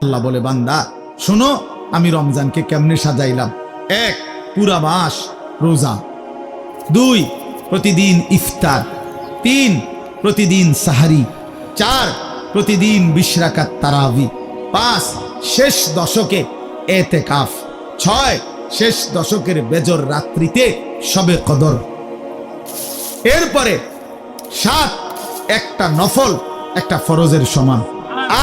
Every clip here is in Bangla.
আল্লাহ বলে, বান্দা শোনো আমি রমজানকে কেমনে সাজাইলাম। 1 পুরা মাস রোজা, 2 প্রতিদিন ইফতার, 3 প্রতিদিন সাহারি, 4 প্রতিদিন 20 রাকাত তারাবি, 5 শেষ দশকে এতেকাফ, 6 শেষ দশকের বেজর রাত্রিতে শবে কদর, এরপরে 7 একটা নফল একটা ফরজের সমান,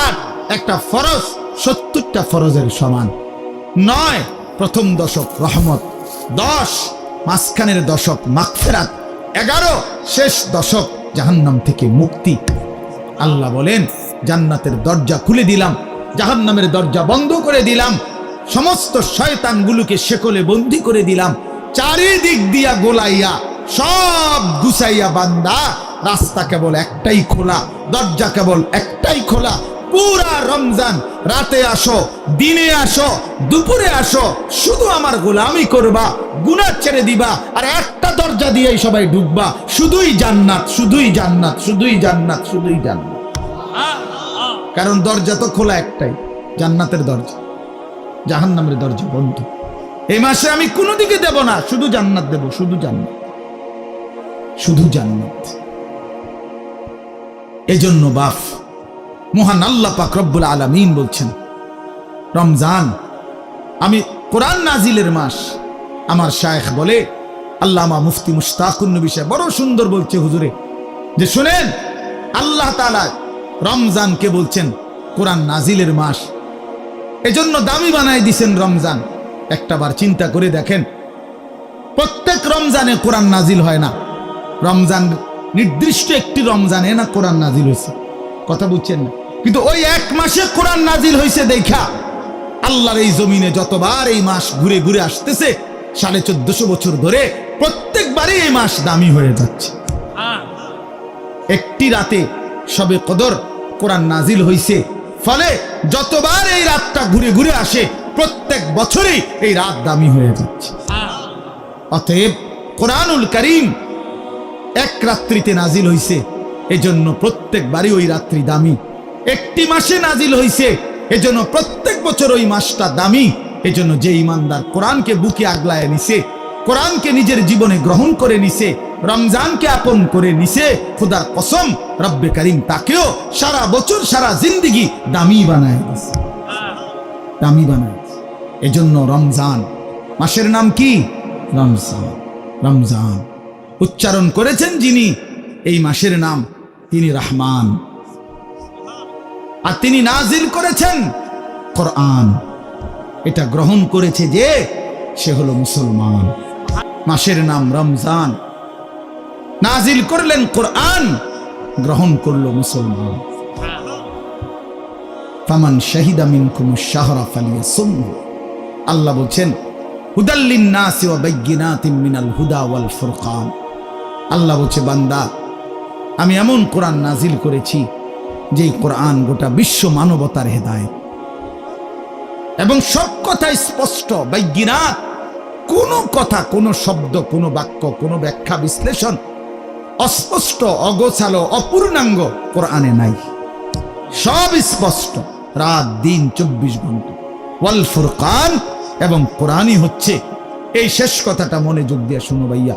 8 একটা ফরজ 70টা ফরজের সমান, 9 প্রথম দশক রহমত, 10 মাঝখানের দশক মাগফিরাত, 11 শেষ দশক জাহান্নাম থেকে মুক্তি। আল্লাহ বলেন, জান্নাতের দরজা খুলে দিলাম, জাহান্নামের দরজা বন্ধ করে দিলাম, সমস্ত শয়তানগুলোকে শেকলে বন্দী করে দিলাম, চারিদিক দিয়া গোলাইয়া সব গুছাইয়া বান্দা রাস্তা কেবল একটাই খোলা, দরজা কেবল একটাই খোলা। পুরা রমজান রাতে আসো, দিনে আসো, দুপুরে আসো, শুধু আমার গোলামি করবা, গুনাহ ছেড়ে দিবা, আর একটা দরজা দিয়েই সবাই ঢুকবা, শুধুই জান্নাত, শুধুই জান্নাত, শুধুই জান্নাত, শুধুই জান্নাত। কারণ দরজা তো খোলা একটাই, জান্নাতের দরজা, জাহান্নামের দরজা বন্ধ। এই মাসে আমি কোনো দিকে দেব না, শুধু জান্নাত দেব, শুধু জান্নাত, শুধু জান্নাত। এজন্য বাপ মহান আল্লাহ পাক রব্বুল আলামিন বলছেন, রমজান আমি কোরআন নাজিলের মাস। আমার শায়েখ বলে, আল্লামা মুফতি মুশতাকুন নবী সাহেব বড় সুন্দর বলছে হুজুরে, যে শুনেন আল্লাহ তাআলা রমজানকে বলছেন কোরআন নাজিলের মাস, এজন্য দামি বানায় দিছেন রমজান। একটাবার চিন্তা করে দেখেন, প্রত্যেক রমজানে কোরআন নাজিল হয় না, রমজান নির্দিষ্ট একটি রমজানে না কোরআন নাজিল হয়েছে, কথা বুঝছেন না? কিন্তু ওই এক মাসে কোরআন নাজিল হয়েছে দেখা আল্লাহর এই জমিনে যতবার এই মাস ঘুরে ঘুরে আসতেছে 1450 বছর ধরে, প্রত্যেকবারই এই মাস দামি হয়ে যাচ্ছে। একটি রাতে শবে কদর কোরআন নাজিল হয়েছে, ফলে যতবার এই রাতটা ঘুরে ঘুরে আসে প্রত্যেক বছরই এই রাত দামি হয়ে যাচ্ছে। অতএব কোরআনুল কারীম এক রাত্রিতে নাজিল হইছে, এজন্য প্রত্যেকবারই ওই রাত্রি দামি। একটি মাসে নাজিল হইছে, এজন্য প্রত্যেক বছর ওই মাসটা দামি। এজন্য যে ইমানদার কোরআনকে বুকে আগলায় নিছে, কোরআনকে নিজের জীবনে গ্রহণ করে নিছে, রমজানকে আপন করে নিছে, খোদার কসম রব্বে কারীম তাকেও সারা বছর সারা জিন্দেগি দামি বানায় দিছে, দামি বানায়। এজন্য রমজান মাসের নাম কি? রমজান। রমজান উচ্চারণ করেছেন যিনি এই মাসের নাম, তিনি রহমান, আর তিনি নাজিল করেছেন কোরআন। এটা গ্রহণ করেছে যে সে হলো মুসলমান। মাসের নাম রমজান, নাজিল করলেন কোরআন, গ্রহণ করলো মুসলমান। ফামান শাহিদা মিনকুমুশ শাহরা ফালিয়াসুমহু। আল্লাহ বলছেন, হুদাল লিন-নাসি ওয়া বাইয়িনাতিন মিনাল হুদা ওয়াল ফুরকান। আল্লাহ বলছে, বান্দা আমি এমন কোরআন নাজিল করেছি যেই কোরআন গোটা বিশ্ব মানবতার হেদায়েত, এবং সব কথা স্পষ্ট, বাইয়িনাত, কোনো কথা, কোনো শব্দ, কোনো বাক্য, কোনো ব্যাখ্যা বিশ্লেষণ অস্পষ্ট, অগোছালো, অপূর্ণাঙ্গ কোরআনে নাই, সব স্পষ্ট, রাত দিন 24 ঘন্টা। ওয়াল ফুরকান, এবং কোরআনই হচ্ছে, এই শেষ কথাটা মনে যোগ দিয়ে শুনো ভাইয়া,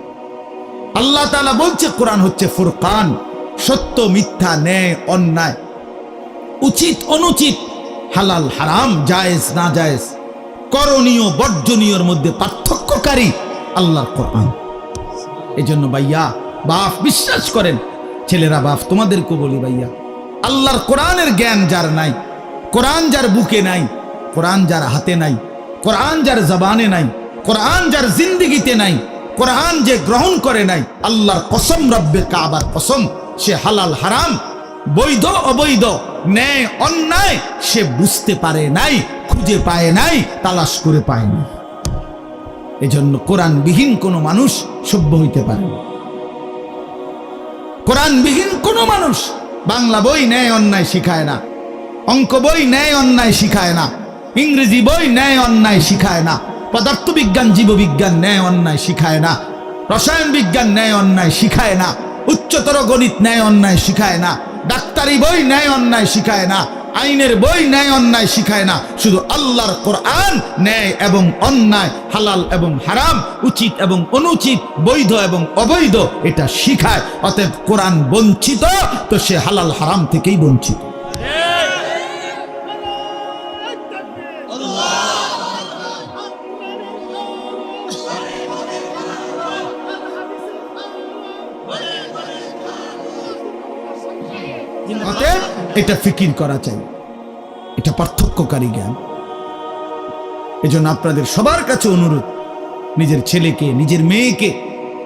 আল্লাহ তাআলা বলছে কোরআন হচ্ছে ফুরকান, সত্য মিথ্যা, ন্যায় অন্যায়, উচিত অনুচিত, হালাল হারাম, জায়েজ না জায়েজ, করণীয় বর্জনীয়র মধ্যে পার্থক্যকারী আল্লাহর কোরআন। এজন্য ভাইয়া বাপ বিশ্বাস করেন, ছেলেরা বাপ তোমাদেরকে বলি ভাইয়া, আল্লাহর কোরআনের জ্ঞান যার নাই, কোরআন যার বুকে নাই, কোরআন যার হাতে নাই, কোরআন যার জবানে নাই, কোরআন যার জিন্দেগিতে নাই, কোরআন যে গ্রহণ করে নাই, আল্লাহর কসম, রব্বে কাবার কসম, সে হালাল হারাম, বৈধ অবৈধ, ন্যায় অন্যায় সে বুঝতে পারে নাই, খুঁজে পায় নাই, তালাশ করে পায় না। এজন্য কোরআনবিহীন কোনো মানুষ সভ্য হইতে পারে না। কোরআনবিহীন কোনো মানুষ বাংলা বই ন্যায় অন্যায় শিখায় না, অঙ্ক বই ন্যায় অন্যায় শিখায় না, ইংরেজি বই ন্যায় অন্যায় শিখায় না, পদার্থবিজ্ঞান জীববিজ্ঞান ন্যায় অন্যায় শিখায় না, রসায়ন বিজ্ঞান ন্যায় অন্যায় শিখায় না, উচ্চতর গণিত ন্যায় অন্যায় শিখায় না, ডাক্তারি বই ন্যায় অন্যায় শিখায় না, আইনের বই ন্যায় অন্যায় শিখায় না, শুধু আল্লাহর কোরআন ন্যায় এবং অন্যায়, হালাল এবং হারাম, উচিত এবং অনুচিত, বৈধ এবং অবৈধ এটা শিখায়। অতএব কোরআন বঞ্চিত তো সে হালাল হারাম থেকেই বঞ্চিত। অতএব এটা ফিকির করা চাই, এটা পার্থক্যকারী জ্ঞান। এজন্য আপনাদের সবার কাছে অনুরোধ, নিজের ছেলেকে নিজের মেয়েকে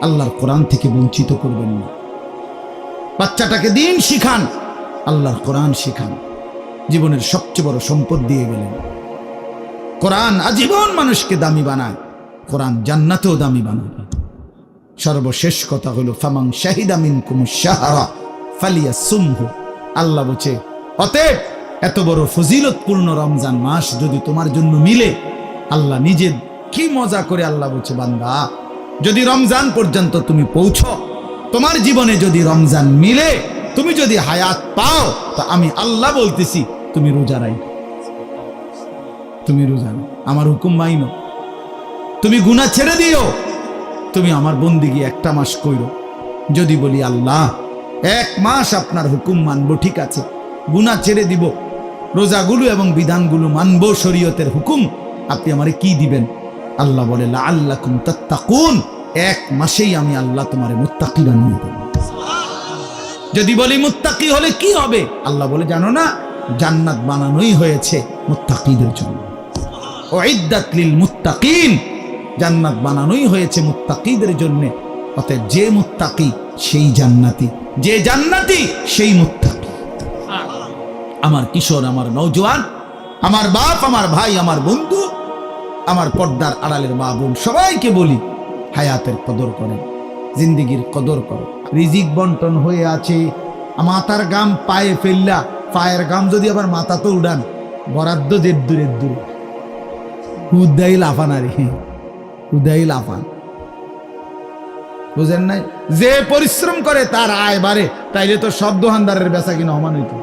আল্লাহর কোরআন থেকে বঞ্চিত করবেন না। বাচ্চাটাকে দিন শিখান, আল্লাহর কোরআন শিখান। জীবনের সবচেয়ে বড় সম্পদ দিয়ে গেলেন। কোরআন আজীবন মানুষকে দামি বানায়, কোরআন জান্নাতেও দামি বানায়। সর্বশেষ কথা হলো ফামান শাহিদা মিনকুমুশ শাহরা ফালিয়াসুমহু। আল্লাহ বলছে অতএব এত বড় ফজিলতপূর্ণ রমজান মাস যদি তোমার জন্য মিলে, আল্লাহ নিজে কি মজা করে আল্লাহ বলছে, বান্দা যদি রমজান পর্যন্ত তুমি পৌঁছো, তোমার জীবনে যদি রমজান মিলে, তুমি যদি হায়াত পাও, তো আমি আল্লাহ বলতেছি তুমি রোজা রাখো, তুমি রোজা রাখো, আমার হুকুম মাইনো, তুমি গুনাহ ছেড়ে দিও, তুমি আমার বন্দিগি একটা মাস কইরো। যদি বলি আল্লাহ এক মাস আপনার হুকুম মানবো, ঠিক আছে, গুনাহ ছেড়ে দিব, রোজাগুলো এবং বিধানগুলো মানবো, শরীয়তের হুকুম, আপনি আমারে কি দিবেন? আল্লাহ বলে লাআল্লাকুম তাত্তাকুন, এক মাসেই আমি আল্লাহ তোমারে মুত্তাকি বানিয়ে দেব। যদি বলি মুত্তাকি হলে কি হবে? আল্লাহ বলে জানো না, জান্নাত বানানোই হয়েছে মুত্তাকিদের জন্য। উইদ্দাত লিল মুত্তাকিন, জান্নাত বানানোই হয়েছে মুত্তাকিদের জন্য। অতএব যে মুত্তাকি সেই জান্নাতি, যে জান্নাতি সেই মুত্তাকি। আমার কিশোর, আমার নওজোয়ান, আমার বাপ, আমার ভাই, আমার বন্ধু, আমার পর্দার আড়ালের মা বোন, সবাইকে বলি হায়াতের কদর করেন, জিন্দেগির কদর করো। রিজিক বন্টন হয়ে আছে, মাথার গাম পায়ে ফেললা, পায়ের গাম যদি আবার মাথা তো উড়ান, বরাদ্দ দের দূরের দূরে, উদাই লাফান, আর উদাই লাফান, বুঝেন নাই? যে পরিশ্রম করে তার আয় বাড়ে, তাইলে তো সব দোকানদারের বেচা কিনা সমান হইতো।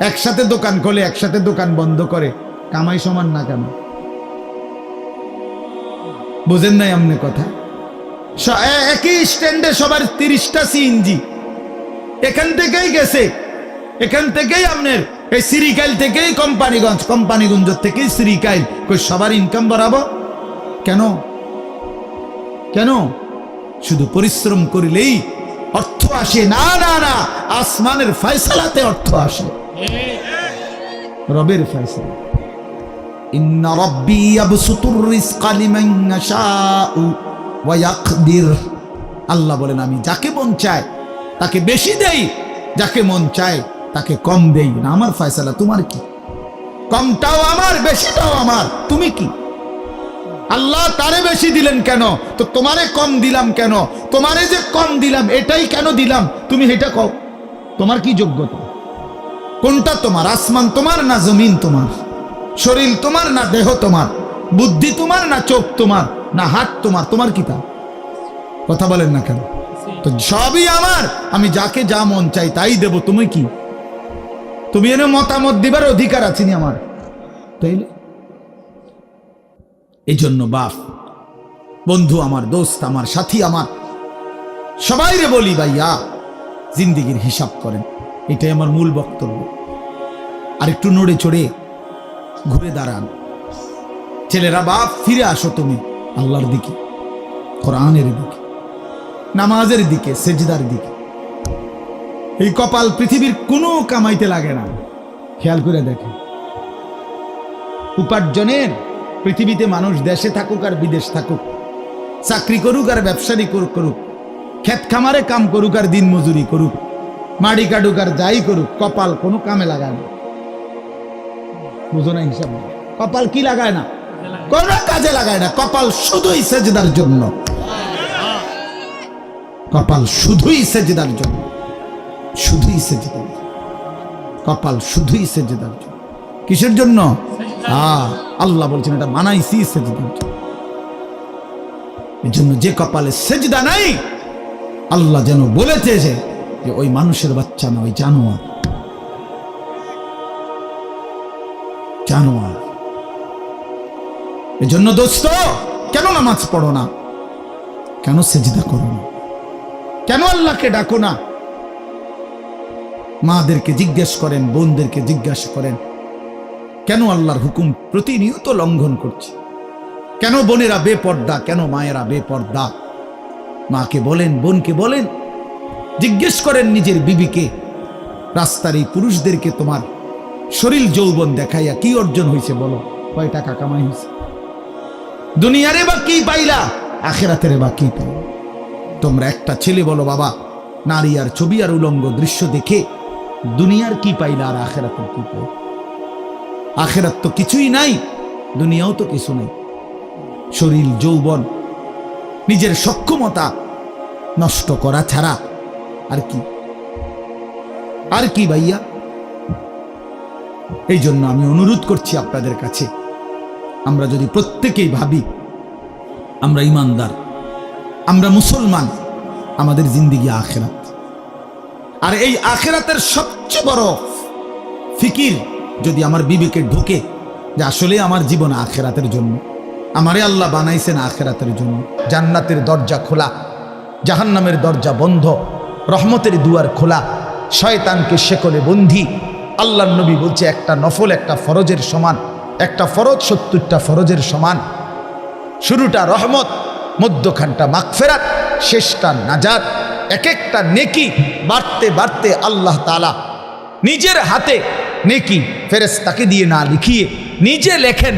একসাথে দোকান খোলে, একসাথে দোকান বন্ধ করে, কামাই সমান না কেন? বুঝেন নাই আমনে কথা? একই স্ট্যান্ডে সবার 30টা সিএনজি, এখান থেকেই গেছে, এখান থেকেই আপনার এই সিরিকাইল থেকেই কোম্পানিগঞ্জ, কোম্পানিগঞ্জ থেকেই সিরিকাইল, কই সবার ইনকাম বাড়াবো কেন? কেন? শুধু পরিশ্রম করিলেই অর্থ আসে? না না না, আসমানের ফয়সালাতে অর্থ আসে, রবের ফয়সালা। ইন্না রাব্বি ইয়াবসুতুর রিজকা লিমান ইয়াশাউ ওয়া ইয়াকদির। আল্লাহ বলেন আমি যাকে মন চায় তাকে বেশি দেই, যাকে মন চায় তাকে কম দেই না। আমার ফয়সালা, তোমার কি? কমটাও আমার, বেশিটাও আমার, তুমি কি? আল্লাহ তারে বেশি দিলেন কেন, তো তোমারে কম দিলাম কেন? তোমারে যে কম দিলাম এটাই কেন দিলাম, তুমি এটা কও। তোমার কি যোগ্যতা? কোনটা তোমার? আসমান তোমার না জমিন তোমার? শরীর তোমার না দেহ তোমার? বুদ্ধি তোমার না চোখ তোমার না হাত তোমার? তোমার কি তা? কথা বলেন না কেন? তো সবই আমার, আমি যাকে যা মন চাই তাই দেব। তুমি কি? তুমি এনে মতামত দিবার অধিকার আছে নি আমার? তাইলে এই জন্য বাপ, বন্ধু আমার, দোস্ত আমার, সাথী আমার, সবাইরে বলি ভাইয়া জিন্দেগির হিসাব করেন। এটাই আমার মূল বক্তব্য। আর একটু নড়ে চড়ে ঘুরে দাঁড়ান। ছেলেরা, বাপ ফিরে আসো তুমি আল্লাহর দিকে, কোরআনের দিকে, নামাজের দিকে, সেজদার দিকে। এই কপাল পৃথিবীর কোনো কামাইতে লাগে না। খেয়াল করে দেখেন, উপার্জনের পৃথিবীতে মানুষ দেশে থাকুক আর বিদেশ থাকুক, চাকরি করুক আর ব্যবসায়ী করুক, ক্ষেত খামারে কাম করুক আর দিন মজুরি করুক, মাড়ি কাটুক আর যাই করুক, কপাল কোনো কামে লাগায় না। বুঝো না হিসাব? কপাল কি লাগায় না? কোন কাজে লাগায় না। কপাল শুধুই সেজদার জন্য, কপাল শুধুই সেজদার জন্য, শুধুই সেজদার, কপাল শুধুই সেজদার জন্য। কিসের জন্য? আল্লাহ বলছেন এটা বানাইছি সেজদার জন্য। এই জন্য যে কপালে সেজদা নাই, আল্লাহ যেন বলেছে যে ওই মানুষের বাচ্চা না, ওই জানোয়ার। জানোয়ার। এজন্য দোস্ত, কেন নামাজ পড়ো না? কেন সেজদা করো না? কেন আল্লাহকে ডাকো না? মাদেরকে জিজ্ঞেস করেন, বোনদেরকে জিজ্ঞাসা করেন, কেন আল্লাহর হুকুম প্রতিনিয়ত লঙ্ঘন করছে? কেন বোনেরা বেপর্দা? কেন মায়েরা বেপর্দা? মাকে বলেন, বোনকে বলেন, জিজ্ঞেস করেন নিজের বিবিকে, রাস্তার এই পুরুষদেরকে তোমার শরীর যৌবন দেখাইয়া কি অর্জন হয়েছে বলো? কয় টাকা কামাই হয়েছে? দুনিয়ারে বা কি পাইলা? আখিরাতের বা কি পাইলা? তোমরা একটা ছেলে বলো, বাবা, নারী আর ছবি আর উলঙ্গ দৃশ্য দেখে দুনিয়ার কি পাইলা আর আখিরাতের কি পাইলা? আখিরাত তো কিছুই নাই, দুনিয়াও তো কিছু নাই। শরীর যৌবন, নিজের সক্ষমতা নষ্ট করা ছাড়া আর কি? আর কি ভাইয়া? এই জন্য আমি অনুরোধ করছি আপনাদের কাছে, আমরা যদি প্রত্যেকেই ভাবি আমরা ইমানদার, আমরা মুসলমান, আমাদের জিন্দেগি আখিরাত, আর এই আখিরাতের সবচেয়ে বড় ফিকির যদি আমার বিবেকে ঢোকে যে আসলে আমার জীবন আখিরাতের জন্য, আমারে আল্লাহ বানাইছেন আখিরাতের জন্য। জান্নাতের দরজা খোলা, জাহান্নামের দরজা বন্ধ, রহমতের দুয়ার খোলা, শয়তানকে শেকলে বন্ধি। আল্লাহর নবী বলছে একটা নফল একটা ফরজের সমান, একটা ফরজ ৭০টা ফরজের সমান। শুরুটা রহমত, মধ্যখানটা মাগফিরাত, শেষটা নাজাত। এক একটা নেকি বাড়তে বাড়তে আল্লাহ তাআলা নিজের হাতে নেকি ফেরেশতাকে দিয়ে না লিখিয়ে নিজে লেখেন।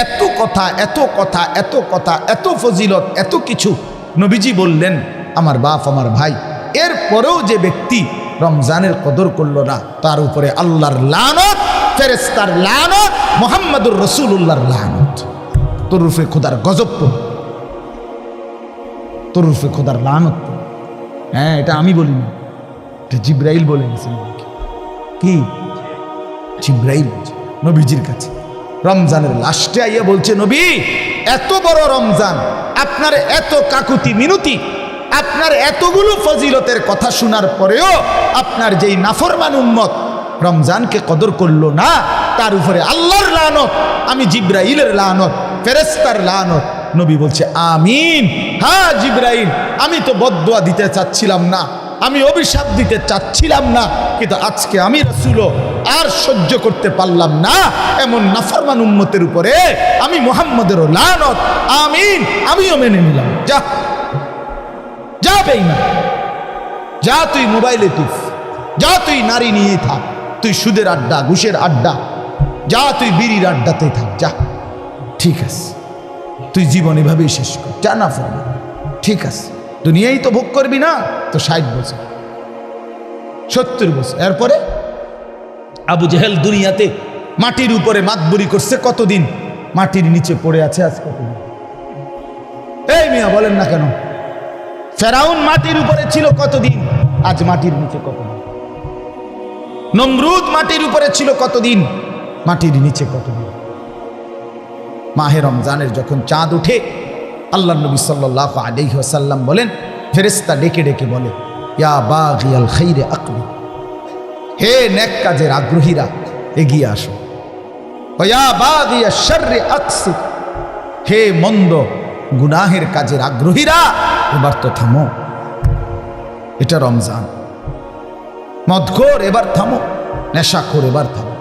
এত কথা, এত কথা, এত কথা, এত ফজিলত, এত কিছু নবীজি বললেন আমার বাপ আমার ভাই। এরপরেও যে ব্যক্তি রমজানের কদর করল না, তার উপরে আল্লাহর লানত, ফেরেশতার লানত, মুহাম্মদুর রাসূলুল্লাহর লানত। তোর রূপে খোদার গজব পড়ে, তোর রূপে খোদার লানত পড়ে। হ্যাঁ, এটা আমি বলিনি, এটা জিব্রাইল বলে গেছেন। কি? জিব্রাইল নবীজির কাছে রমজানের লাস্টে আইয়া বলছে, নবী, এত বড় রমজান, আপনার এত কাকুতি মিনতি, আপনার এতগুলো ফজিলতের কথা শোনার পরেও আপনার যেই নাফরমান উম্মত রমজানকে কদর করলো না, তার উপরে আল্লাহর লানত, আমি জিব্রাইলের লানত, ফেরেশতার লানত। নবী বলছে আমিন। হ্যাঁ জিব্রাইল, আমি তো বদদুয়া দিতে চাচ্ছিলাম না, আমি অভিশাপ দিতে চাচ্ছিলাম না, কিন্তু আজকে আমি রাসূলও আর সহ্য করতে পারলাম না এমন নাফরমান উম্মতের উপরে আমি মুহাম্মদেরও লানত। আমিন, আমিও মেনে নিলাম। যা যা বেঈমান, যা তুই মোবাইলে তুই, যা তুই নারী নিয়ে থাক, তুই সুদের আড্ডা, ঘুষের আড্ডা, যা তুই বিড়ির আড্ডাতে থাক, যা, ঠিক আছে, তুই জীবন এভাবেই শেষ কর, যা না ফোন, ঠিক আছে, দুনিয়াই তো ভোগ করবি না তো ৬০ বছর ৭০ বছর। এরপরে আবু জেহেল দুনিয়াতে মাটির উপরে মাতবুরি করছে কতদিন, মাটির নিচে পড়ে আছে আজ কতদিন? এই মিয়া বলেন না কেন? ফেরাউন মাটির উপরে ছিল কতদিন, আজ মাটির নিচে কতদিন? নমরুদ মাটির উপরে ছিল কতদিন, মাটির নিচে কতদিন? মাহে রমজানের যখন চাঁদ উঠে, আল্লাহ নবী সাল্লাল্লাহু আলাইহি ওয়াসাল্লাম বলেন, ফেরেশতা ডেকে ডেকে বলে, ইয়া বাগিয়াল খাইরে আকবিল, হে নেক কাজের আগ্রহীরা এগিয়ে আসো, ইয়া বাগিয়াশ শাররি আকসির, হে মন্দ গুনাহের কাজের আগ্রহীরা এবার তো থামো। এটা রমজান। মদখোর এবার থামো, নেশাখোর এবার থামো,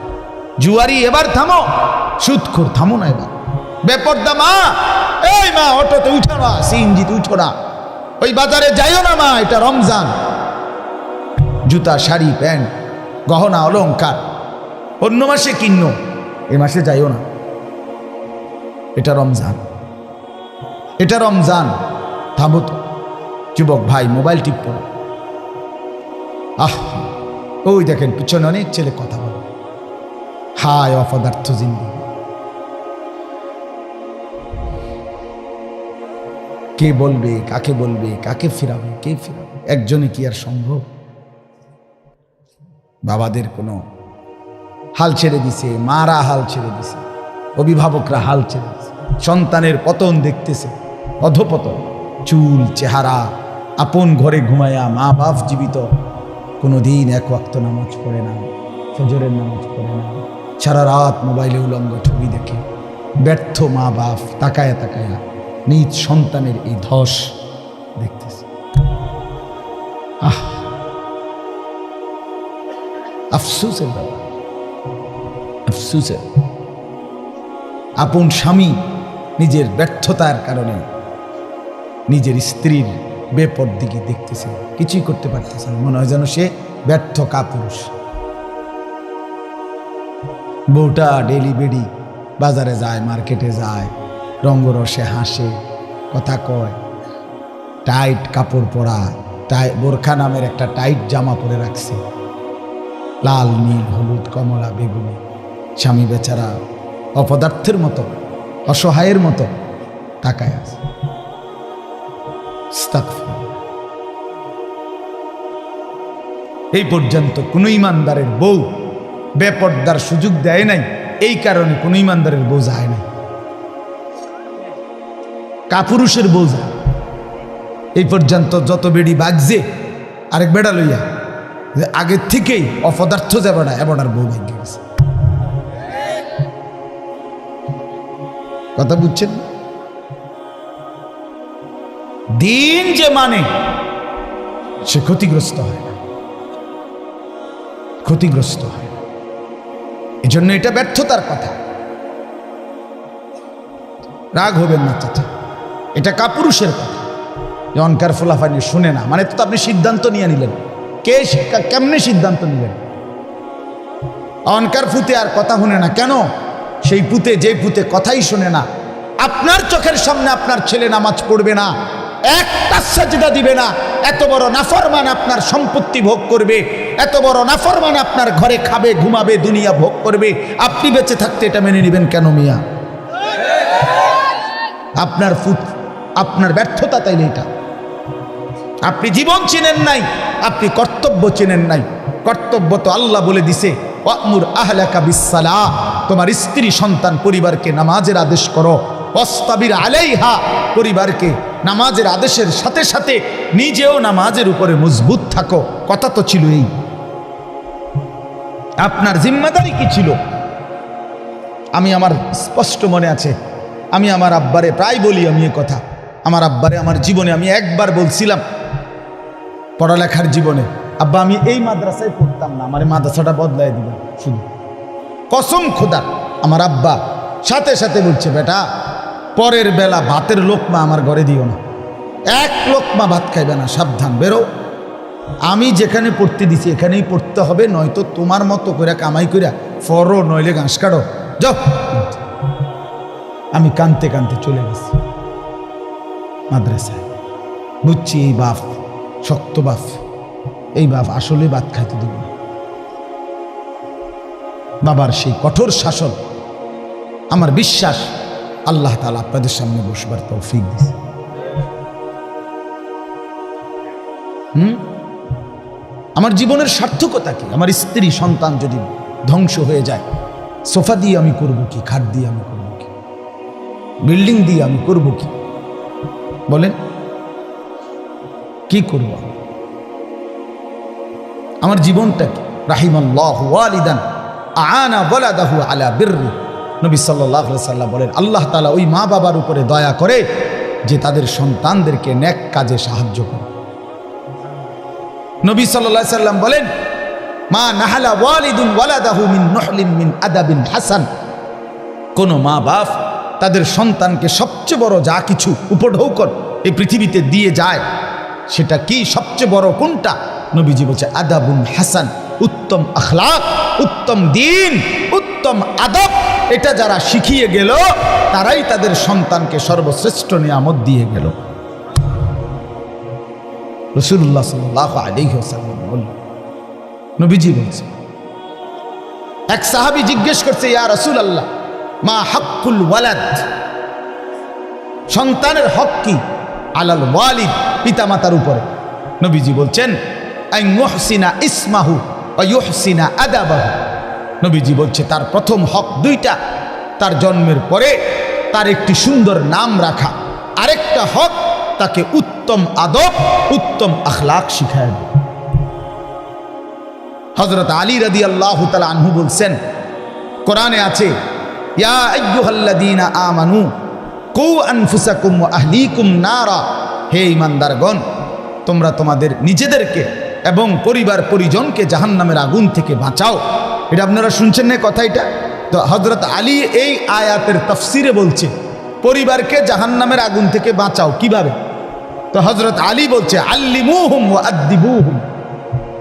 জুয়ারি এবার থামো, সুদখোর থামো না এবার। বেপর্দা মা, এই মা অটোতে উঠো না, সিএনজিতে উঠো না, ওই বাজারে যাইও না মা, এটা রমজান। জুতা, শাড়ি, প্যান্ট, গহনা, অলংকার অন্য মাসে কিনো, এ মাসে যাইও না, এটা রমজান, এটা রমজান। থামো তো যুবক ভাই, মোবাইল টিপ। আহ, ওই দেখেন পিছনে অনেক ছেলে কথা বলে, হায় অপদার্থ জিন্দেগি। কে বলবে, কাকে বলবে, কাকে ফিরাবে, কে ফিরাবে? একজনে কি আর সম্ভব? বাবাদের কোনো হাল ছেড়ে দিছে, মারা হাল ছেড়ে দিছে, অভিভাবকরা হাল ছেড়ে দিছে, সন্তানের পতন দেখতেছে, অধপতন। চুল, চেহারা, আপন ঘরে ঘুমায়া মা বাপ জীবিত, কোনোদিন এক ওয়াক্ত নামাজ পড়ে না, ফজরের নামাজ পড়ে না, সারা রাত মোবাইলে উলঙ্গ ছবি দেখে ব্যর্থ মা বাপ তাকায়া তাকায়া নিজ সন্তানের এই ধস দেখতেছে। আফসোসের ব্যাপার, আফসোসের। আপন স্বামী নিজের ব্যর্থতার কারণে নিজের স্ত্রীর বেপরদিকে দেখতেছে, কিছুই করতে পারতেছে না, মনে হয় যেন সে ব্যর্থ কাপুরুষ। বউটা ডেলি বেডি বাজারে যায়, মার্কেটে যায়, রঙ্গরসে হাসে, কথা কয়, টাইট কাপড় পরা, বোরখা নামের একটা টাইট জামা পরে রাখছে, লাল নীল হলুদ কমলা বেগুনি। স্বামী বেচারা অপদার্থের মতো, অসহায়ের মতো তাকায় আছে। এই পর্যন্ত কোন ইমানদারের বউ বেপর্দার সুযোগ দেয় নাই, এই কারণে কোন ইমানদারের বউ যায় নাই, কাপুরুষের বউ যায়। এই পর্যন্ত যত বেড়ি বাগছে আরেক বেড়া লইয়া, আগের থেকেই অপদার্থ যে বেড়া এবার বউ ভাগ্যে গেছে। কথা বুঝছেন? দিন যে মানে সে ক্ষতিগ্রস্ত হয় না, ক্ষতিগ্রস্ত হয় না। এজন্য এটা ব্যর্থতার কথা, রাগ হবেন না চাচা, এটা কাপুরুষের কথা। অনকার ফোলাফানি শুনে না মানে তো আপনি সিদ্ধান্ত নিয়ে নিলেন, কেমনে সিদ্ধান্ত নিলেন? অনকার ফুতে আর কথা শুনে না কেন? সেই পুতে, যে পুতে কথাই শোনে না, আপনার চোখের সামনে আপনার ছেলে নামাজ পড়বে না, একটা সাজদা দিবে না, এত বড় নাফরমান আপনার সম্পত্তি ভোগ করবে, এত বড় নাফরমান আপনার ঘরে খাবে ঘুমাবে দুনিয়া ভোগ করবে, আপনি বেঁচে থাকতে এটা মেনে নেবেন কেন মিয়া? আপনার আপনার ব্যর্থতা তাইলে এটা। আপনি জীবন চিনেন নাই, আপনি কর্তব্য চেনেন নাই। কর্তব্য তো আল্লাহ বলে দিছে, ওয়ামুর আহলাকা বিসসালাহ, তোমার স্ত্রী সন্তান পরিবারকে নামাজের আদেশ করো, ওয়াসতাবির আলাইহা, পরিবারকে নামাজের আদেশের সাথে সাথে নিজেও নামাজের উপরে মজবুত থাকো। কথা তো ছিল এই। আপনার জিম্মাদারি কি ছিল? আমি আমার স্পষ্ট মনে আছে, আমি আমার আব্বারে প্রায় বলি, আমি এ কথা আমার আব্বারে আমার জীবনে আমি একবার বলছিলাম, পড়ালেখার জীবনে, আব্বা আমি এই মাদ্রাসায় পড়তাম না, আমার মাদ্রাসাটা বদলাই দিবেন শুধু, কসম খোদা। আমার আব্বা সাথে সাথে বলছে, বেটা পরের বেলা ভাতের লোকমা আমার ঘরে দিও না, এক লোকমা ভাত খাইবে না, সাবধান, বেরো। আমি যেখানে পড়তে দিছি এখানেই পড়তে হবে, নয়তো তোমার মতো করে কামাই করিয়া ফরো, নইলে ঘাস কাটো, যাও। আমি কানতে কানতে চলে গেছি মাদ্রাসায়। বুঝছি এই বাপ শক্ত বাপ, এই বাপ আসলে ভাত খাইতে দেব না। বাবার সেই কঠোর শাসন, আমার বিশ্বাস আল্লাহ তাআলা আপনাদের সামনে বসবার তৌফিক দিয়েছে। আমার জীবনের সার্থকতা কি? আমার স্ত্রী সন্তান যদি ধ্বংস হয়ে যায়, সোফা দিয়ে আমি করব কি? খাট দিয়ে আমি করব কি? বিল্ডিং দিয়ে আমি করব কি? বলেন কি করব? আমার জীবনটা কি? রাহিমাল্লাহু ওয়ালিদান আনা ওয়ালাদাহু আলা বিররি, নবী সাল্লাল্লাহু আলাইহি ওয়াসাল্লাম বলেন, আল্লাহ তাআলা ওই মা বাবার উপরে দয়া করে যে তাদের সন্তানদেরকে নেক কাজে সাহায্য করে। নবী সাল্লাল্লাহু আলাইহি ওয়াসাল্লাম বলেন, মা নাহালা ওয়ালিদুন ওয়ালাদাহু মিন নহলিন মিন আদাবিন হাসান, কোন মা বাপ তাদের সন্তানকে সবচেয়ে বড় যা কিছু উপঢৌকন এই পৃথিবীতে দিয়ে যায়, সেটা কি? সবচেয়ে বড় কোনটা? নবীজি বলছে আদাবুন হাসান, উত্তম আখলাক, উত্তম দিন, উত্তম আদব। এটা যারা শিখিয়ে গেল তারাই তাদের সন্তানকে সর্বশ্রেষ্ঠ নিয়ামত দিয়ে গেল। রাসূলুল্লাহ সাল্লাল্লাহু আলাইহি ওয়াসাল্লাম বললেন, নবীজি বলছে, এক সাহাবী জিজ্ঞেস করছে, ইয়া রাসূলুল্লাহ মা হাক্কুল ওয়ালাদ, সন্তানের হক কি? আলাল ওয়ালিদ, পিতামাতার উপরে। নবীজি বলছেন, আন ইউহসিনা ইসমাহু ওয়া ইউহসিনা আদাবাহু। নবীজি বলছে তার প্রথম হক দুইটা, তার জন্মের পরে তার একটি সুন্দর নাম রাখা, আরেকটা হক তাকে উত্তম আদব, উত্তম আখলাক শিখায় দেয়। হযরত আলী রাদিয়াল্লাহু তাআলা আনহু বলছেন, কোরআনে আছে, ইয়া আইয়ুহাল্লাযীনা আমানু কু আনফুসাকুম ওয়া আহলিকুম নারা, হে ঈমানদারগণ, তোমরা তোমাদের নিজেদেরকে এবং পরিবার পরিজনকে জাহান্নামের আগুন থেকে বাঁচাও। এটা আপনারা শুনছেন না কথা? এটা তো হযরত আলী এই আয়াতের তাফসিরে বলছে পরিবারকে জাহান্নামের আগুন থেকে বাঁচাও কিভাবে। তো হযরত আলী বলছে, আল্লিমুহুম ওয়া আদ্দিবুহুম,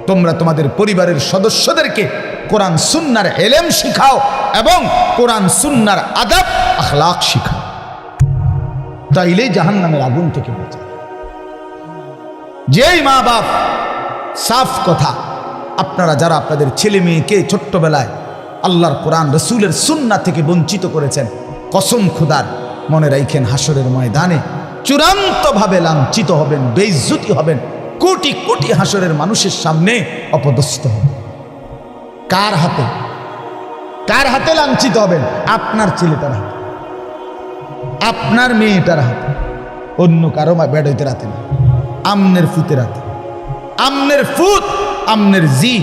তোমরা তোমাদের পরিবারের সদস্যদেরকে কোরআন সুন্নাহর ইলম শিখাও এবং কোরআন সুন্নাহর আদব আখলাক শিখাও, তাইলেই জাহান্নামের আগুন থেকে বাঁচাও। যেই মা বাপ, সাফ কথা, আপনারা যারা আপনাদের ছেলে মেয়েকে ছোট্টবেলায় আল্লাহর কোরআন রসুলের সুন্নাহ থেকে বঞ্চিত করেছেন, কসম খুদার, মনে রাখেন হাসরের ময়দানে চূড়ান্তভাবে লাঞ্ছিত হবেন, বেইজ্জতি হবেন, কোটি কোটি হাসরের মানুষের সামনে অপদস্থ হবেন। কার হাতে? কার হাতে লাঞ্ছিত হবেন? আপনার ছেলেটার হাতে, আপনার মেয়েটার হাতে, অন্য কারো বেড়াইতে রাতে না, আমনের ফুতের হাতে। আমনের ফুত, আমনের জি,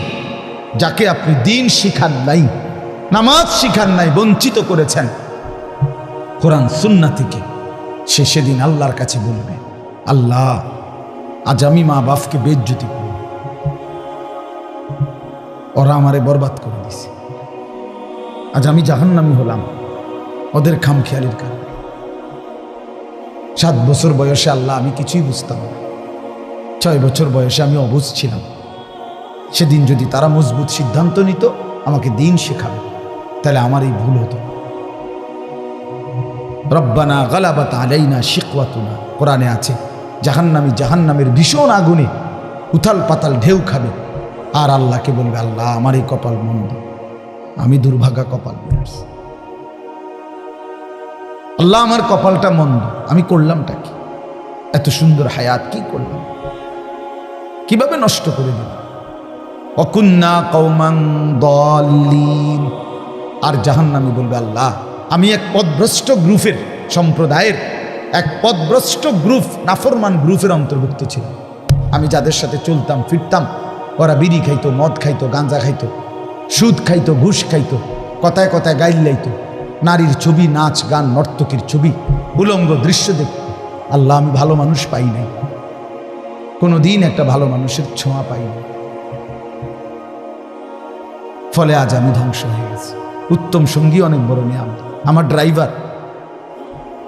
যাকে আপনি দিন শিখান নাই, নামাজ শিখান নাই, বঞ্চিত করেছেন কোরআন সুন্নাহ থেকে, সে সেদিন আল্লাহর কাছে বলবে, আল্লাহ আজ আমি মা বাপকে বেইজ্জতি করি, ওরা আমারে বরবাদ করে দিছে, আজ আমি জাহান্নামী হলাম ওদের খামখেয়ালির কারণে। 7 বছর বয়সে আল্লাহ আমি কিছুই বুঝতাম না, 6 বছর বয়সে আমি অবুঝ ছিলাম। সেদিন যদি তারা মজবুত সিদ্ধান্ত নিত আমাকে দিন শেখাবে, তাহলে আমার এই ভুল হতো। রব্বানা গালাবাত আলাইনা শিকওয়াতুনা, কোরআনে আছে, জাহান্নামী জাহান্নামের ভীষণ আগুনে উথাল পাতাল ঢেউ খাবে, আর আল্লাহকে বলবে, আল্লাহ আমার এই কপাল মন্দ, আমি দুর্ভাগা কপাল বেরছি, আল্লাহ আমার কপালটা মন্দ, আমি করলামটা কি? এত সুন্দর হায়াত কি করলাম, কিভাবে নষ্ট করে দিলাম? অকুন্না কওমান দাল্লিন। আর জাহান্নামী বলবে, আল্লাহ আমি এক পথভ্রষ্ট গ্রুপের, সম্প্রদায়ের এক পথভ্রষ্ট গ্রুপ, নাফরমান গ্রুপের অন্তর্ভুক্ত ছিল। আমি যাদের সাথে চলতাম ফিরতাম, ওরা বিড়ি খাইতো, মদ খাইতো, গাঁজা খাইতো, সুদ খাইতো, ঘুষ খাইতো, কথায় কথায় গাইল লাইতো, নারীর ছবি, নাচ গান, নর্তকীর ছবি, উলঙ্গ দৃশ্য দেখত। আল্লাহ আমি ভালো মানুষ পাই নাই, কোনোদিন একটা ভালো মানুষের ছোঁয়া পাই নাই, ফলে আজ আমি ধ্বংস হয়ে গেছি। উত্তম সঙ্গী অনেক বড় নিয়ামত। আমার ড্রাইভার,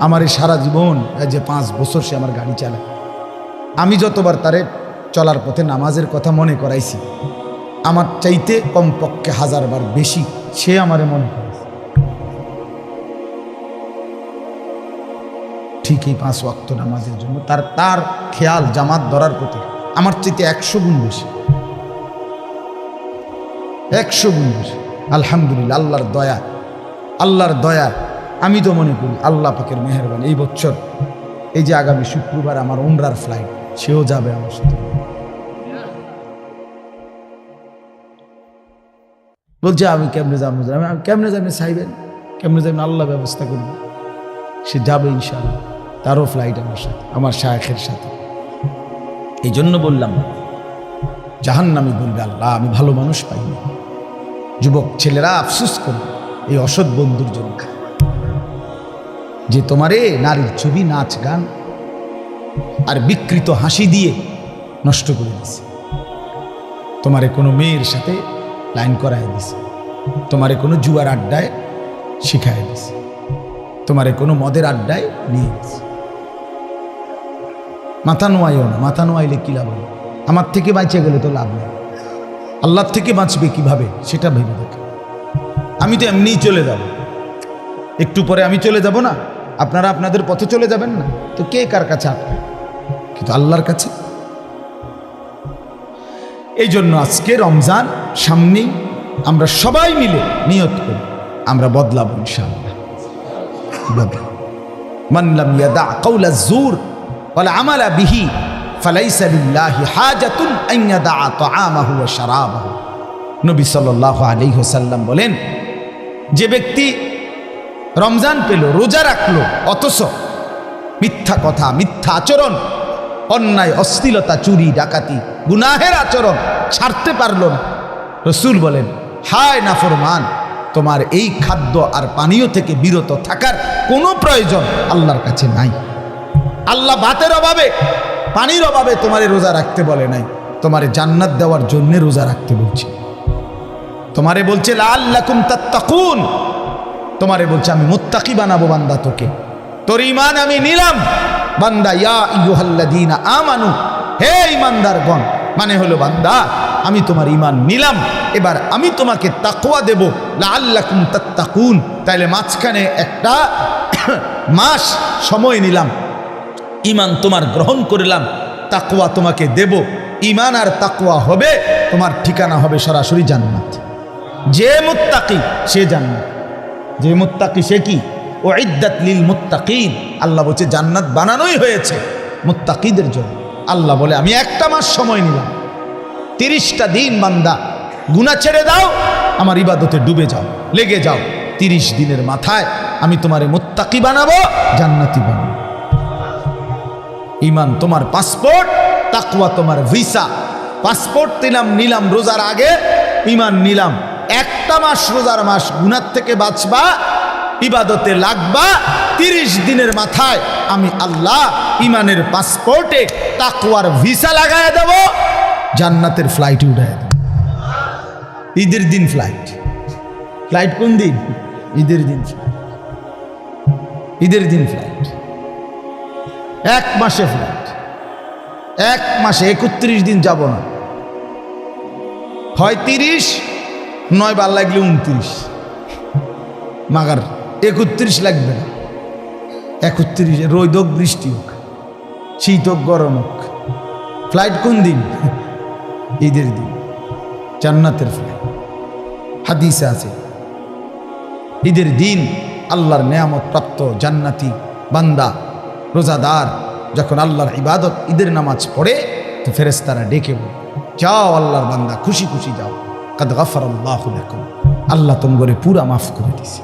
আমার এই সারা জীবন, যে 5 বছর সে আমার গাড়ি চালায়, আমি যতবার তারে চলার পথে নামাজের কথা মনে করাইছি, আমার চাইতে কমপক্ষে 1000 বার বেশি সে আমারে মনে করেছে। ঠিক এই 5 ওয়াক্ত নামাজের জন্য তার খেয়াল জামাত ধরার প্রতি আমার চাইতে 100 গুণ বেশি, 100 গুণ বেশি। আলহামদুলিল্লাহ, আল্লাহর দয়া, আল্লাহর দয়া। আমি তো মনে করি আল্লাহ পাকের মেহেরবানি, এই বছর এই যে আগামী শুক্রবার আমার উমরার ফ্লাইট, সেও যাবে আমার সাথে। বলছে আমি কেমনে যাবো, আমি কেমনে যাবেন চাইবেন, কেমনে যাবেন আল্লাহ ব্যবস্থা করবে, সে যাবে ইনশাআল্লাহ, তারও ফ্লাইট আমার সাথে, আমার শায়েখের সাথে। এই জন্য বললাম, জাহান্নামী বলবে, আল্লাহ আমি ভালো মানুষ পাইনি। যুবক ছেলেরা আফসোস করবে এই অসৎ বন্ধুর জন্য, যে তোমারে নারীর ছবি, নাচ গান আর বিকৃত হাসি দিয়ে নষ্ট করে দিছে, তোমারে কোনো মেয়ের সাথে লাইন করাই দিছে, তোমারে কোনো জুয়ার আড্ডায় শিখাই দিছে, তোমারে কোনো মদের আড্ডায় নিয়ে দিছে। মাথা নোয়াইও না, মাথা নোয়াইলে কি লাভ হবে? আমার থেকে বাঁচে গেলে তো লাভ নেই, আল্লাহর থেকে বাঁচবে কিভাবে সেটা ভেবে দেখো। আমি তো এমনিই চলে যাব, একটু পরে আমি চলে যাব না, আপনারা আপনাদের পথে চলে যাবেন না, তো কে কার কাছে আটকায়? কিন্তু আল্লাহর কাছে। এই জন্য আজকে রমজান সামনেই, আমরা সবাই মিলে নিয়ত করি আমরা বদলাবো ইনশাআল্লাহ। মান লাম ইয়াদা কাওলা যুর ওয়াল আমালা বিহি ফালাইসা লিল্লাহি হাজাতুন আন ইয়াদা তাআমাহু ওয়া শারাবাহু। নবী সাল্লাল্লাহু আলাইহি ওয়াসাল্লাম বলেন, যে ব্যক্তি রমজান পেল, রোজা রাখলো, অথচ মিথ্যা কথা, মিথ্যা আচরণ, অন্যায়, অশ্লীলতা, চুরি, ডাকাতি, গুনাহের আচরণ ছাড়তে পারল না, রাসূল বলেন, হায় নাফরমান, তোমার এই খাদ্য আর পানীয় থেকে বিরত থাকার কোনো প্রয়োজন আল্লাহর কাছে নাই। আল্লাহ ভাতের অভাবে পানির অভাবে তোমারে রোজা রাখতে বলে নাই, তোমারে জান্নাত দেওয়ার জন্য রোজা রাখতে বলছে। তোমারে বলছে লাআল্লাকুম তাত্তাকুন, তোমারে বলছে আমি মুত্তাকি বানাবো বান্দা তোকে, তোর ঈমান আমি নিলাম বান্দা। ইয়া আইয়ুহাল্লাযীনা আমানু, হে ঈমানদারগণ, মানে হলো বান্দা আমি তোমার ঈমান নিলাম, এবার আমি তোমাকে তাকওয়া দেব লাআল্লাকুম তাত্তাকুন। তাইলে মাঝখানে একটা মাস সময় নিলাম, ঈমান তোমার গ্রহণ করলাম, তাকওয়া তোমাকে দেব। ঈমান আর তাকওয়া হবে, তোমার ঠিকানা হবে সরাসরি জান্নাত। যে মুত্তাকি সে জান্নাত, যে মুত্তাকি সে কি? উইদ্দাত লিল মুত্তাকিন, আল্লাহ বলছে জান্নাত বানানোই হয়েছে মুত্তাকিদের জন্য। আল্লাহ বলে আমি একটা মাস সময় নিলাম, 30টা দিন বান্দা গুনাহ ছেড়ে দাও, আমার ইবাদতে ডুবে যাও, লেগে যাও। 30 দিনের মাথায় আমি তোমারে মুত্তাকি বানাবো, জান্নাতি বানাবো। ঈমান তোমার পাসপোর্ট, তাকওয়া তোমার ভিসা। পাসপোর্ট নিলাম রোজার আগে, ঈমান নিলাম। একটা মাস রোজার মাস, গুনাহ থেকে বাঁচবা, ইবাদতে লাগবা। 30 দিনের মাথায় আমি আল্লাহ ঈমানের পাসপোর্টে তাকওয়ার ভিসা লাগায় দেব, জান্নাতের ফ্লাইট উঠায় দেব। ঈদের দিন ফ্লাইট। ফ্লাইট কোন দিন? ঈদের দিন। ঈদের দিন ফ্লাইট, 1 মাসে ফ্লাইট, 1 মাসে 31 দিন যাব না, হয় 30, নয় বার লাগলে 29, মাগার 31 লাগবে না। 31 রোদ হোক বৃষ্টি হোক, শীত হোক গরম হোক, ফ্লাইট কোন দিন? ঈদের দিন, জান্নাতের ফ্লাইট। হাদিসে আছে ঈদের দিন আল্লাহর নেয়ামত প্রাপ্ত জান্নাতি বান্দা রোজাদার যখন আল্লাহর ইবাদত ঈদের নামাজ পড়ে, তো ফেরেশতারা ডেকে বলে, যাও আল্লাহর বান্দা, খুশি খুশি যাও, কাদ গাফারাল্লাহু লাকুম, আল্লাহ তোমাকে পুরা মাফ করে দিয়েছে,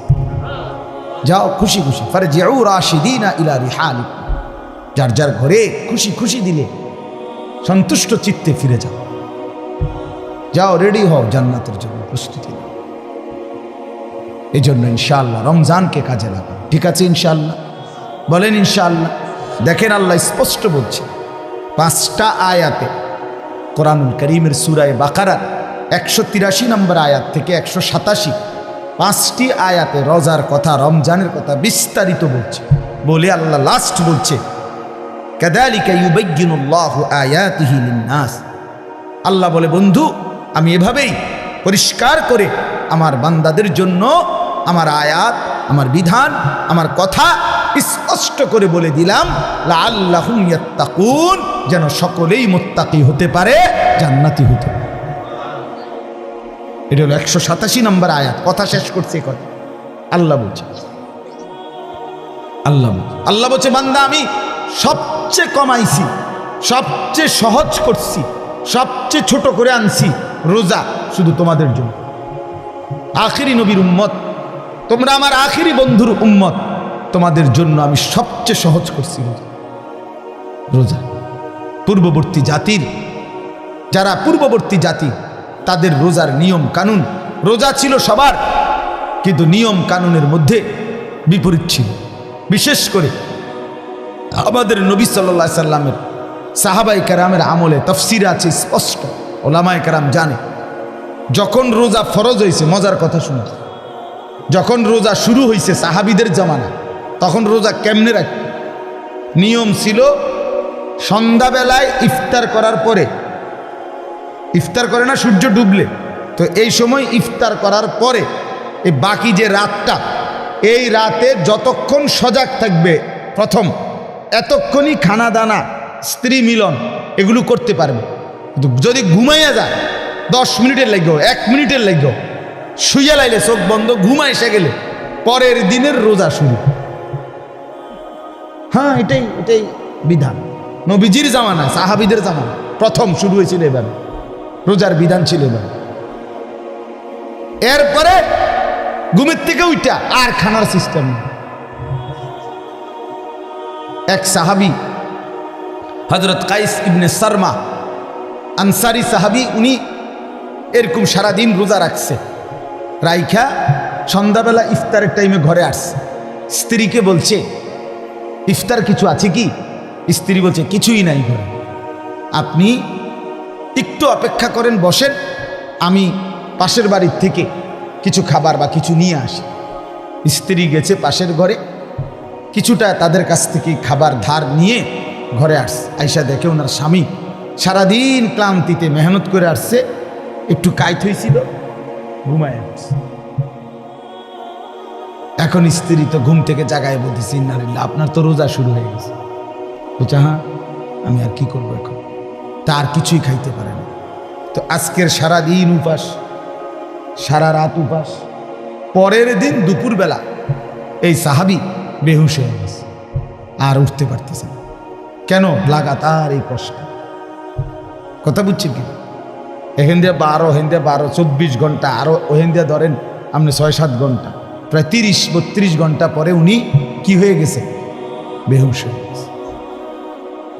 যাও খুশি খুশি। ফারজিউ রাশিদিনা ইলা রিহালিকুম, যার যার ঘরে খুশি খুশি দিলে সন্তুষ্ট চিত্তে ফিরে যাও, যাও রেডি হও জান্নাতের জন্য প্রস্তুতি নাও। এই জন্য ইনশাআল্লাহ রমজানকে কাজে লাগাও, ঠিক আছে? ইনশাআল্লাহ বলেন ইনশাআল্লাহ। দেখেন আল্লাহ স্পষ্ট বলছে 5টা আয়াতে, কোরআনুল কারীমের সূরা বাকারার 183 নম্বর আয়াত থেকে 187, 5টি আয়াতে রোজার কথা, রমজানের কথা বিস্তারিত বলছে। বলে আল্লাহ লাস্ট বলছে কাযালিকা ইউবায়্যিনুল্লাহু আয়াতিহি লিন-নাস, আল্লাহ বলে বন্ধু আমি এভাবেই পরিষ্কার করে আমার বান্দাদের জন্য আমার আয়াত, আমার বিধান, আমার কথা স্পষ্ট করে বলে দিলাম, লাআল্লাহুম ইয়াত্তাকুন, যেন সকলেই মুত্তাকি হতে পারে, জান্নাতি হতে পারে। এটা হলো 187 নম্বর আয়াত। কথা শেষ করছে কথা আল্লাহ বলছে, আল্লাহ বলছে বান্দা আমি সবচেয়ে কমাইছি, সবচেয়ে সহজ করছি, সবচেয়ে ছোট করে আনছি রোজা শুধু তোমাদের জন্য। আখিরি নবীর উম্মত তোমরা, আমার আখিরি বন্ধুর উম্মত, তোমাদের জন্য আমি সবচেয়ে সহজ করছি রোজা। পূর্ববর্তী জাতির, যারা পূর্ববর্তী জাতি, তাদের রোজার নিয়ম কানুন, রোজা ছিল সবার, কিন্তু নিয়ম কানুনের মধ্যে বিপরীত ছিল। বিশেষ করে আমাদের নবী সাল্লাল্লাহু আলাইহি সাল্লামের সাহাবায়ে কেরামের আমলে তাফসীরে আছে স্পষ্ট, ওলামায়ে কেরাম জানে, যখন রোজা ফরজ হয়েছে, মজার কথা শুনে, যখন রোজা শুরু হয়েছে সাহাবীদের জামানা, তখন রোজা কেমনে রাখত? নিয়ম ছিল সন্ধ্যাবেলায় ইফতার করার পরে, ইফতার করে না সূর্য ডুবলে, তো এই সময় ইফতার করার পরে এই বাকি যে রাতটা, এই রাতে যতক্ষণ সজাগ থাকবে প্রথম, এতক্ষণই খানা দানা, স্ত্রী মিলন এগুলো করতে পারবে। কিন্তু যদি ঘুমাইয়া যায় 10 মিনিটের লাগবে, 1 মিনিটের লাগবে, শুইয়া লাইলে চোখ বন্ধ, ঘুমা এসে গেলে পরের দিনের রোজা শুরু। হ্যাঁ, এটাই বিধান। নবীজির জামানা, সাহাবীদের জামানা প্রথম শুরু হয়েছিল এভাবে, রোজার বিধান ছিল এভাবে। এরপরে ঘুমের থেকে উঠা আর খানার সিস্টেম নেই। এক সাহাবী হযরত কাইস ইবনে সারমা আনসারী সাহাবী, উনি এরকম সারাদিন রোজা রাখছে, রাইখা সন্ধ্যাবেলা ইফতারের টাইমে ঘরে আসছে, স্ত্রীকে বলছে ইফতার কিছু আছে কি? স্ত্রী বলছে কিছুই নাই ঘরে, আপনি একটু অপেক্ষা করেন, বসেন, আমি পাশের বাড়ির থেকে কিছু খাবার বা কিছু নিয়ে আসি। স্ত্রী গেছে পাশের ঘরে, কিছুটা তাদের কাছ থেকে খাবার ধার নিয়ে ঘরে আসছে। আইসা দেখে ওনার স্বামী সারাদিন ক্লান্তিতে মেহনত করে আসছে, একটু কাইত হয়েছিল, ঘুমায় আসছে। এখন স্ত্রী তো ঘুম থেকে জাগায় বলতেছে ইন্নালিল্লাহ, আপনার তো রোজা শুরু হয়ে গেছে। বলছে হ্যাঁ, আমি আর কি করবো এখন, তার কিছুই খাইতে পারে না। তো আজকের সারাদিন উপাস, সারা রাত উপাস। পরের দিন দুপুরবেলা এই সাহাবী বেহুশ হয়ে গেছে, আর উঠতে পারতেছে না। কেন? লাগাতার এই কষ্ট। কথা বুঝছি কি? এখান দিয়ে 12, হেন দিয়ে 12, 24 ঘন্টা, আরো ওহেন দিয়ে ধরেন আপনি 6-7 ঘন্টা, প্রায় 30-32 ঘন্টা পরে উনি কি হয়ে গেছে? বেহুশ হয়ে গেছে।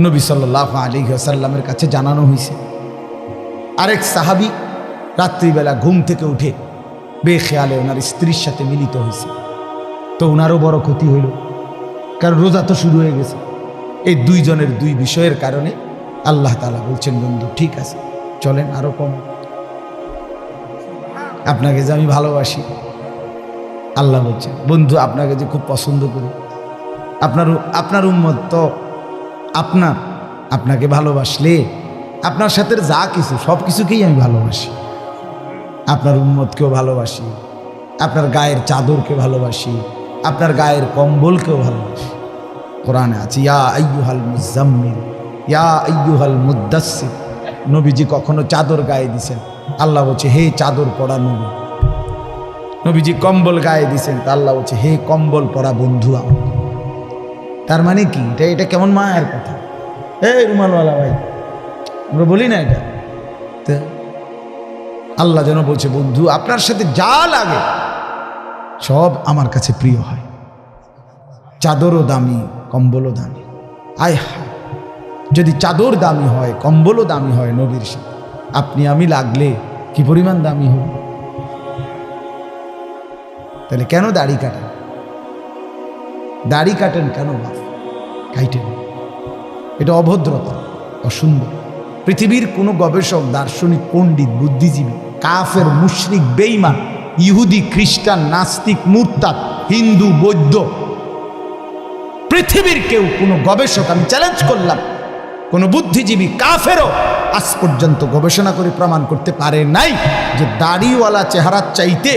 নবী সাল্লাল্লাহু আলাইহি ওয়াসাল্লামের কাছে জানানো হয়েছে। আরেক সাহাবী রাত্রিবেলা ঘুম থেকে উঠে বেখেয়ালে ওনার স্ত্রীর সাথে মিলিত হয়েছে। তো ওনারও বড় ক্ষতি হইল, কারণ রোজা তো শুরু হয়ে গেছে। এই দুইজনের দুই বিষয়ের কারণে আল্লাহ তাআলা বলছেন, বন্ধু ঠিক আছে, চলেন আরো কম। আপনাকে যে আমি ভালোবাসি, আল্লাহ বলছেন, বন্ধু আপনাকে যে খুব পছন্দ করি, আপনার উম্মত তো আপনাকে ভালোবাসলে আপনার সাথে যা কিছু সব কিছুকেই আমি ভালোবাসি। আপনার উম্মতকেও ভালোবাসি, আপনার গায়ের চাদরকে ভালোবাসি, আপনার গায়ের কম্বলকেও ভালোবাসি। কোরআনে আছে ইয়া আইয়ুহাল মুজাম্মিল ইয়া আইয়ুহাল মুদ্দাসসির। নবীজি কখনো চাদর গায়ে দিছেন, আল্লাহ বলছে হে চাদর পরা নবী। নবীজি কম্বল গায়ে দিছেন, তা আল্লাহ বলছে হে কম্বল পরা বন্ধু আমার। তার মানে কি? এটা কেমন মায়ের কথা। এই রুমালওয়ালা ভাই, আমরা বলি না এটা? আল্লাহ যেন বলছে, বন্ধু আপনার সাথে যা লাগে সব আমার কাছে প্রিয় হয়। চাদরও দামি, কম্বলও দামি। আয় হায়, যদি চাদর দামি হয়, কম্বলও দামি হয় নবীর সাথে, আপনি আমি লাগলে কি পরিমাণ দামি হব? তাহলে কেন দাড়ি কাটেন? দাড়ি কাটেন কেন? বাপ কাইটেন, এটা অভদ্রতা, অসুন্দর। পৃথিবীর কোনো গবেষক, দার্শনিক, পণ্ডিত, বুদ্ধিজীবী, কাফের, মুশরিক, বেঈমান, ইহুদি, খ্রিস্টান, নাস্তিক, মুরতাদ, হিন্দু, বৌদ্ধ, পৃথিবীর কেউ, কোনো গবেষক, আমি চ্যালেঞ্জ করলাম, কোনো বুদ্ধিজীবী, কাফেরও আজ পর্যন্ত গবেষণা করে প্রমাণ করতে পারে নাই যে দাড়িওয়ালা চেহারার চাইতে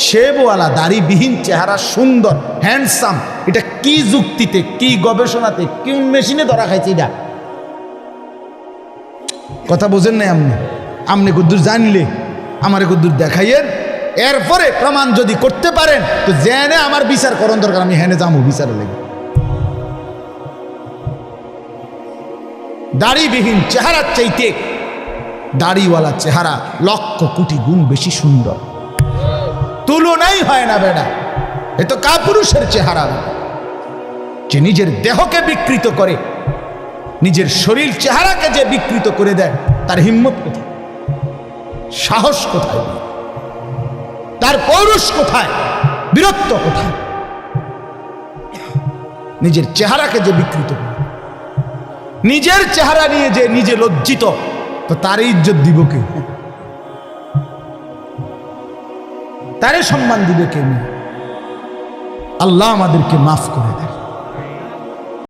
শেবওয়ালা দাড়িবিহীন চেহারা সুন্দর, হ্যান্ডসাম। এটা কি যুক্তিতে, কি গবেষণাতে, কোন মেশিনে ধরা খাইছে? এটা কথা বোঝেন নাই আপনি? আপনি কদ্দুর জানলে আমার কদ্দুর দেখাইয়েন, এরপরে প্রমাণ যদি করতে পারেন তো জেনে আমার বিচার করণ দরকার, আমি হেনে যাবো বিচারে লেগে। দাড়িবিহীন চেহারার চাইতে দাড়িওয়ালা চেহারা লক্ষ কোটি গুণ বেশি সুন্দর, তুলনাই হয় না বেটা। এ তো কাপুরুষের চেহারা, যে নিজের দেহকে বিকৃত করে, নিজের শরীর চেহারাকে যে বিকৃত করে দেয়, তার হিম্মত কোথায়? সাহস কোথায়? তার পৌরুষ কোথায়? বীরত্ব কোথায়? নিজের চেহারাকে যে বিকৃত করে, নিজের চেহারা নিয়ে যে নিজে লজ্জিত, তো তার ইজ্জত দিব কে? তারে সম্মান দিবে কে? আল্লাহ আমাদেরকে মাফ করে দেন।